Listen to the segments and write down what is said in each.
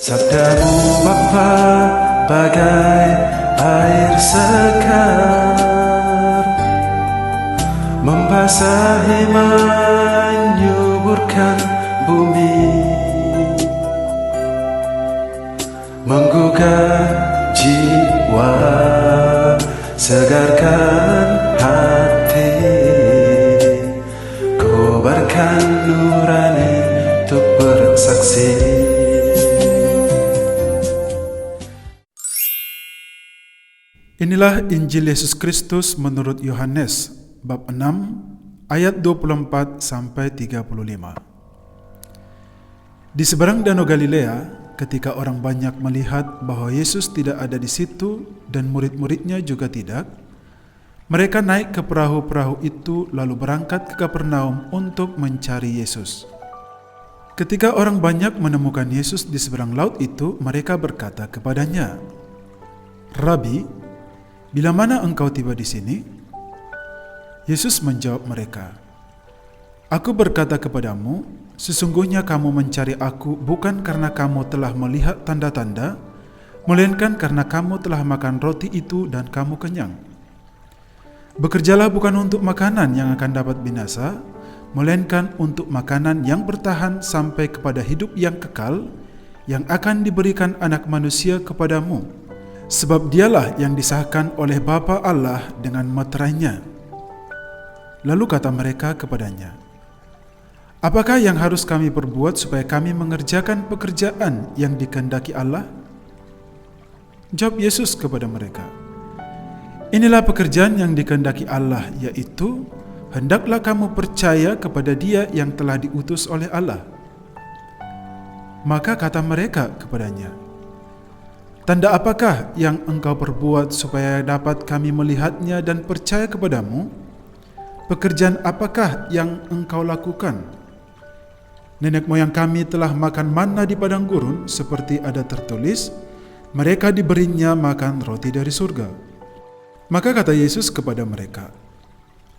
Sabdamu Bapa bagai air segar, membasahi menyuburkan bumi, menggugah jiwa, segarkan hati, kobarkan nurani untuk bersaksi. Inilah Injil Yesus Kristus menurut Yohanes bab 6 ayat 24 sampai 35. Di seberang Danau Galilea, ketika orang banyak melihat bahwa Yesus tidak ada di situ dan murid-muridnya juga tidak, mereka naik ke perahu-perahu itu lalu berangkat ke Kapernaum untuk mencari Yesus. Ketika orang banyak menemukan Yesus di seberang laut itu, mereka berkata kepadanya, "Rabi, bila mana engkau tiba di sini?" Yesus menjawab mereka, "Aku berkata kepadamu, sesungguhnya kamu mencari aku bukan karena kamu telah melihat tanda-tanda, melainkan karena kamu telah makan roti itu dan kamu kenyang. Bekerjalah bukan untuk makanan yang akan dapat binasa, melainkan untuk makanan yang bertahan sampai kepada hidup yang kekal, yang akan diberikan Anak Manusia kepadamu. Sebab dialah yang disahkan oleh Bapa Allah dengan meterainya." Lalu kata mereka kepadanya, "Apakah yang harus kami perbuat supaya kami mengerjakan pekerjaan yang dikehendaki Allah?" Jawab Yesus kepada mereka, "Inilah pekerjaan yang dikehendaki Allah, yaitu hendaklah kamu percaya kepada Dia yang telah diutus oleh Allah." Maka kata mereka kepadanya, "Tanda apakah yang engkau perbuat supaya dapat kami melihatnya dan percaya kepadamu? Pekerjaan apakah yang engkau lakukan? Nenek moyang kami telah makan manna di padang gurun, seperti ada tertulis, mereka diberinya makan roti dari surga." Maka kata Yesus kepada mereka,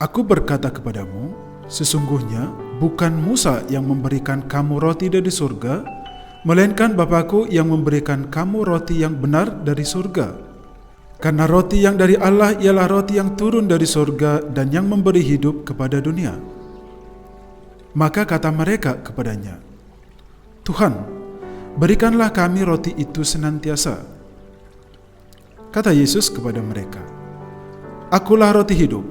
"Aku berkata kepadamu, sesungguhnya bukan Musa yang memberikan kamu roti dari surga, melainkan Bapa-Ku yang memberikan kamu roti yang benar dari surga. Karena roti yang dari Allah ialah roti yang turun dari surga dan yang memberi hidup kepada dunia." Maka kata mereka kepadanya, "Tuhan, berikanlah kami roti itu senantiasa." Kata Yesus kepada mereka, "Akulah roti hidup.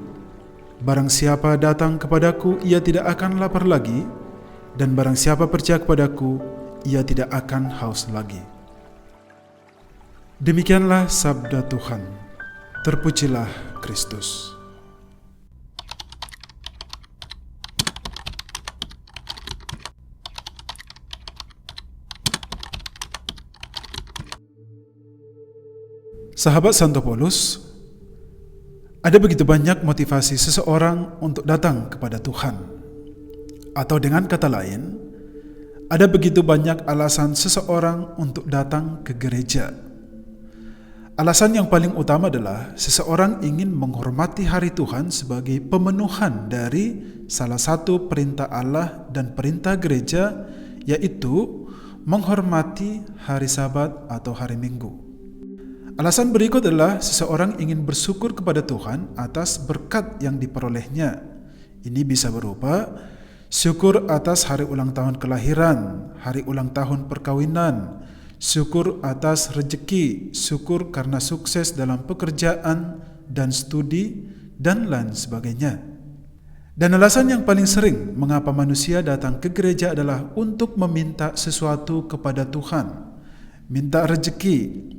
Barang siapa datang kepadaku, ia tidak akan lapar lagi, dan barang siapa percaya kepadaku, ia tidak akan haus lagi." Demikianlah sabda Tuhan. Terpujilah Kristus. Sahabat Santo Paulus, ada begitu banyak motivasi seseorang untuk datang kepada Tuhan. Atau dengan kata lain, ada begitu banyak alasan seseorang untuk datang ke gereja. Alasan yang paling utama adalah seseorang ingin menghormati hari Tuhan sebagai pemenuhan dari salah satu perintah Allah dan perintah gereja, yaitu menghormati hari Sabat atau hari Minggu. Alasan berikut adalah seseorang ingin bersyukur kepada Tuhan atas berkat yang diperolehnya. Ini bisa berupa syukur atas hari ulang tahun kelahiran, hari ulang tahun perkawinan, syukur atas rezeki, syukur karena sukses dalam pekerjaan dan studi, dan lain sebagainya. Dan alasan yang paling sering mengapa manusia datang ke gereja adalah untuk meminta sesuatu kepada Tuhan. Minta rezeki,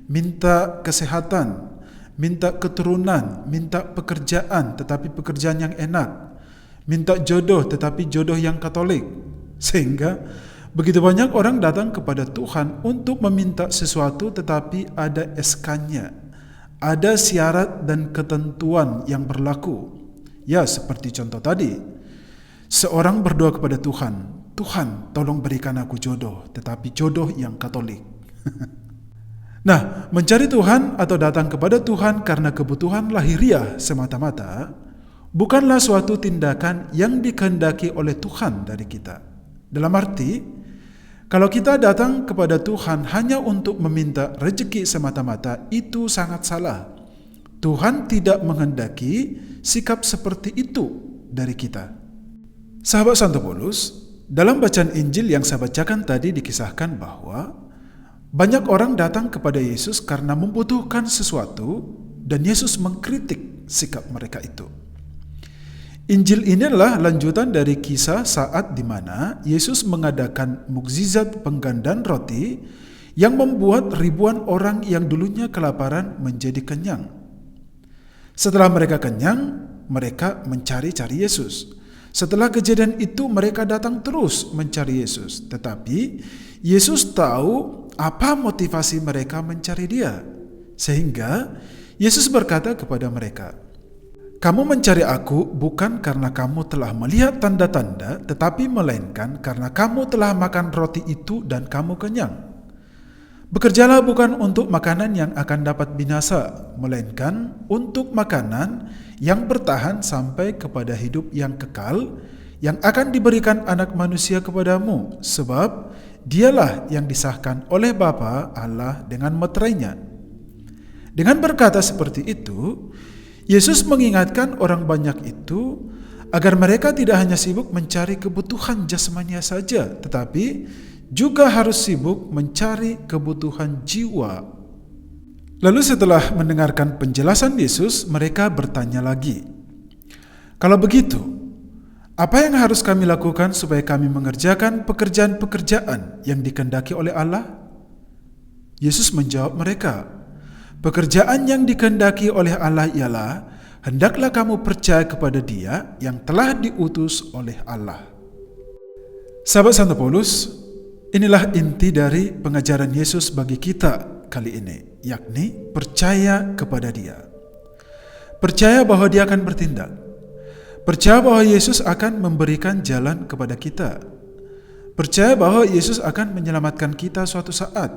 minta kesehatan, minta keturunan, minta pekerjaan tetapi pekerjaan yang enak, minta jodoh tetapi jodoh yang Katolik. Sehingga begitu banyak orang datang kepada Tuhan untuk meminta sesuatu tetapi ada SK-nya, ada syarat dan ketentuan yang berlaku. Ya, seperti contoh tadi, seorang berdoa kepada Tuhan, "Tuhan, tolong berikan aku jodoh, tetapi jodoh yang Katolik." Nah, mencari Tuhan atau datang kepada Tuhan karena kebutuhan lahiriah semata-mata bukanlah suatu tindakan yang dikehendaki oleh Tuhan dari kita. Dalam arti, Kalau kita datang kepada Tuhan hanya untuk meminta rezeki semata-mata, itu sangat salah. Tuhan tidak menghendaki sikap seperti itu dari kita. Sahabat Santo Paulus, dalam bacaan Injil yang saya bacakan tadi dikisahkan bahwa banyak orang datang kepada Yesus karena membutuhkan sesuatu dan Yesus mengkritik sikap mereka itu. Injil ini adalah lanjutan dari kisah saat di mana Yesus mengadakan mukjizat penggandaan roti yang membuat ribuan orang yang dulunya kelaparan menjadi kenyang. Setelah mereka kenyang, mereka mencari-cari Yesus. Setelah kejadian itu mereka datang terus mencari Yesus. Tetapi Yesus tahu apa motivasi mereka mencari Dia. Sehingga Yesus berkata kepada mereka, "Kamu mencari aku bukan karena kamu telah melihat tanda-tanda, tetapi melainkan karena kamu telah makan roti itu dan kamu kenyang. Bekerjalah bukan untuk makanan yang akan dapat binasa, melainkan untuk makanan yang bertahan sampai kepada hidup yang kekal, yang akan diberikan Anak Manusia kepadamu, sebab Dialah yang disahkan oleh Bapa Allah dengan meterainya." Dengan berkata seperti itu, Yesus mengingatkan orang banyak itu agar mereka tidak hanya sibuk mencari kebutuhan jasmania saja, tetapi juga harus sibuk mencari kebutuhan jiwa. Lalu setelah mendengarkan penjelasan Yesus, mereka bertanya lagi, "Kalau begitu, apa yang harus kami lakukan supaya kami mengerjakan pekerjaan-pekerjaan yang dikehendaki oleh Allah?" Yesus menjawab mereka, "Pekerjaan yang dikehendaki oleh Allah ialah, hendaklah kamu percaya kepada Dia yang telah diutus oleh Allah." Sahabat Santo Paulus, inilah inti dari pengajaran Yesus bagi kita kali ini, yakni percaya kepada Dia. Percaya bahwa Dia akan bertindak. Percaya bahwa Yesus akan memberikan jalan kepada kita. Percaya bahwa Yesus akan menyelamatkan kita suatu saat.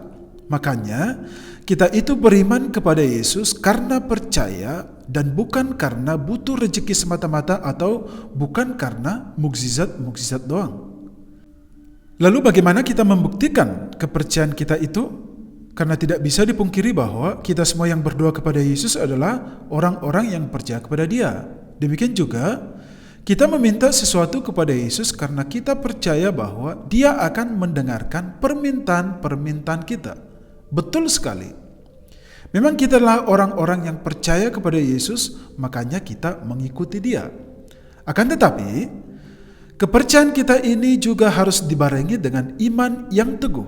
Makanya kita itu beriman kepada Yesus karena percaya dan bukan karena butuh rezeki semata-mata atau bukan karena mukjizat-mukjizat doang. Lalu bagaimana kita membuktikan kepercayaan kita itu? Karena tidak bisa dipungkiri bahwa kita semua yang berdoa kepada Yesus adalah orang-orang yang percaya kepada Dia. Demikian juga kita meminta sesuatu kepada Yesus karena kita percaya bahwa Dia akan mendengarkan permintaan-permintaan kita. Betul sekali. Memang kita adalah orang-orang yang percaya kepada Yesus, makanya kita mengikuti Dia. Akan tetapi, kepercayaan kita ini juga harus dibarengi dengan iman yang teguh.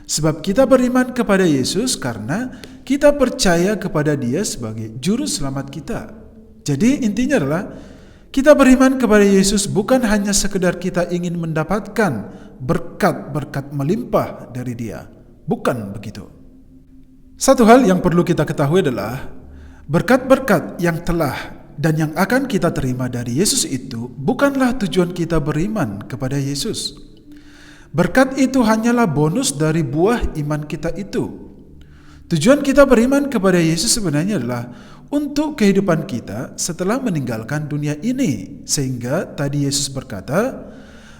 Sebab kita beriman kepada Yesus karena kita percaya kepada Dia sebagai juru selamat kita. Jadi intinya adalah kita beriman kepada Yesus bukan hanya sekedar kita ingin mendapatkan berkat-berkat melimpah dari Dia. Bukan begitu. Satu hal yang perlu kita ketahui adalah berkat-berkat yang telah dan yang akan kita terima dari Yesus itu bukanlah tujuan kita beriman kepada Yesus. Berkat itu hanyalah bonus dari buah iman kita itu. Tujuan kita beriman kepada Yesus sebenarnya adalah untuk kehidupan kita setelah meninggalkan dunia ini. Sehingga tadi Yesus berkata,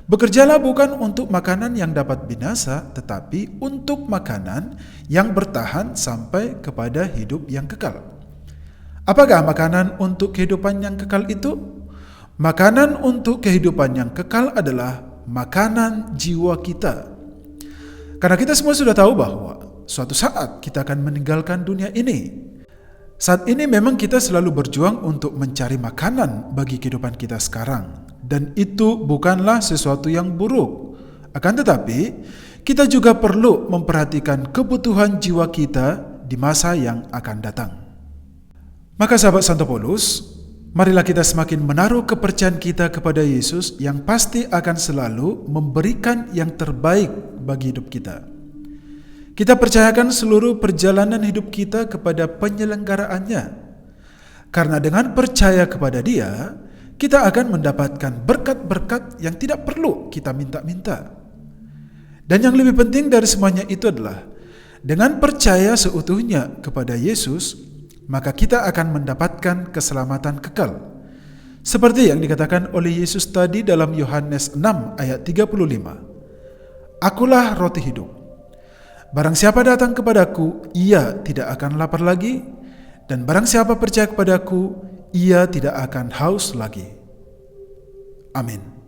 "Bekerjalah bukan untuk makanan yang dapat binasa, tetapi untuk makanan yang bertahan sampai kepada hidup yang kekal." Apakah makanan untuk kehidupan yang kekal itu? Makanan untuk kehidupan yang kekal adalah makanan jiwa kita. Karena kita semua sudah tahu bahwa suatu saat kita akan meninggalkan dunia ini. Saat ini memang kita selalu berjuang untuk mencari makanan bagi kehidupan kita sekarang. Dan itu bukanlah sesuatu yang buruk. Akan tetapi, kita juga perlu memperhatikan kebutuhan jiwa kita di masa yang akan datang. Maka sahabat Santo Paulus, marilah kita semakin menaruh kepercayaan kita kepada Yesus yang pasti akan selalu memberikan yang terbaik bagi hidup kita. Kita percayakan seluruh perjalanan hidup kita kepada penyelenggaraannya. Karena dengan percaya kepada Dia, kita akan mendapatkan berkat-berkat yang tidak perlu kita minta-minta. Dan yang lebih penting dari semuanya itu adalah dengan percaya seutuhnya kepada Yesus, maka kita akan mendapatkan keselamatan kekal. Seperti yang dikatakan oleh Yesus tadi dalam Yohanes 6 ayat 35. Akulah roti hidup. Barang siapa datang kepadaku, ia tidak akan lapar lagi, dan barang siapa percaya kepadaku, ia tidak akan haus lagi. Amin.